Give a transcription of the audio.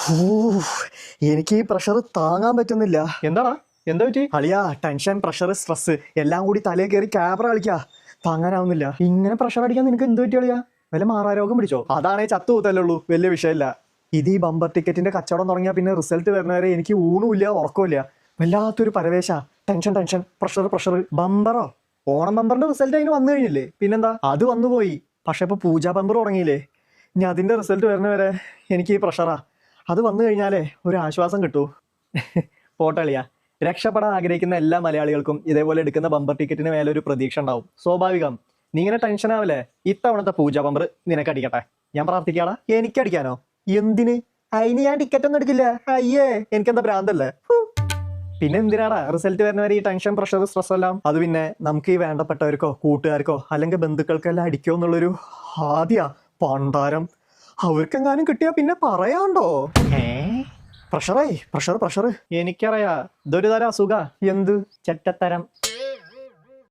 Who, എനിക്ക് ഈ pressure താങ്ങാൻ പറ്റുന്നില്ല. എന്താടാ എന്താ പറ്റി? അളിയാ, ടെൻഷൻ, പ്രഷർ, സ്ട്രെസ് എല്ലാം കൂടി തലയിൽ കയറി ക്യാമറ കളിക്കാ. താങ്ങാനാവുന്നില്ല. ഇങ്ങനെ പ്രഷർ അടിക്കാൻ നിനക്ക് എന്ത് പറ്റി കളിയാ? വല്ല മാറാരോഗം പിടിച്ചോ? അതാണേ ചത്തുകൂത്തല്ലുള്ളൂ, വലിയ വിഷയമില്ല. ഇത് ഈ ബമ്പർ ടിക്കറ്റിന്റെ കച്ചവടം തുടങ്ങിയാൽ പിന്നെ റിസൾട്ട് വരുന്നവരെ എനിക്ക് ഊണുമില്ല ഉറക്കമില്ല. വല്ലാത്തൊരു പരവേശ. Tension tension, pressure pressure. ബമ്പറോ? ഓണം ബമ്പറിന്റെ റിസൾട്ട് അതിന് വന്നു കഴിഞ്ഞില്ലേ? പിന്നെന്താ, അത് വന്നുപോയി. പക്ഷെ ഇപ്പൊ പൂജാ ബമ്പർ തുടങ്ങിയില്ലേ? ഇനി അതിന്റെ റിസൾട്ട് വരുന്നവരെ എനിക്ക് ഈ പ്രഷറാ. അത് വന്നു കഴിഞ്ഞാലേ ഒരു ആശ്വാസം കിട്ടൂ. പോട്ടളിയാ, രക്ഷപ്പെടാൻ ആഗ്രഹിക്കുന്ന എല്ലാ മലയാളികൾക്കും ഇതേപോലെ എടുക്കുന്ന ബമ്പർ ടിക്കറ്റിന് മേലെ ഒരു പ്രതീക്ഷ ഉണ്ടാവും. സ്വാഭാവികം. നീ ഇങ്ങനെ ടെൻഷൻ ആവല്ലേ? ഇത്തവണത്തെ പൂജ ബമ്പർ നിനക്കടിക്കട്ടെ. ഞാൻ പ്രാർത്ഥിക്കാടാ. എനിക്കടിക്കാനോ? എന്തിന്? അതിന് ഞാൻ ടിക്കറ്റ് ഒന്നും എടുക്കില്ല. അയ്യേ, എനിക്കെന്താ ഭ്രാന്തല്ലേ? പിന്നെ എന്തിനാടാ റിസൾട്ട് വരുന്നവരെ ഈ ടെൻഷൻ, പ്രഷർ, സ്ട്രെസ് എല്ലാം? അത് പിന്നെ നമുക്ക് ഈ വേണ്ടപ്പെട്ടവർക്കോ കൂട്ടുകാർക്കോ അല്ലെങ്കിൽ ബന്ധുക്കൾക്കെല്ലാം അടിക്കോ എന്നുള്ളൊരു ആദ്യ പണ്ടാരം. അവർക്കെങ്ങാനും കിട്ടിയാ പിന്നെ പറയാണ്ടോ? പ്രഷറേ, പ്രഷർ പ്രഷർ. എനിക്കറിയാ, ഇതൊരു തരം അസുഖ. എന്ത്? ചെറ്റത്തരം.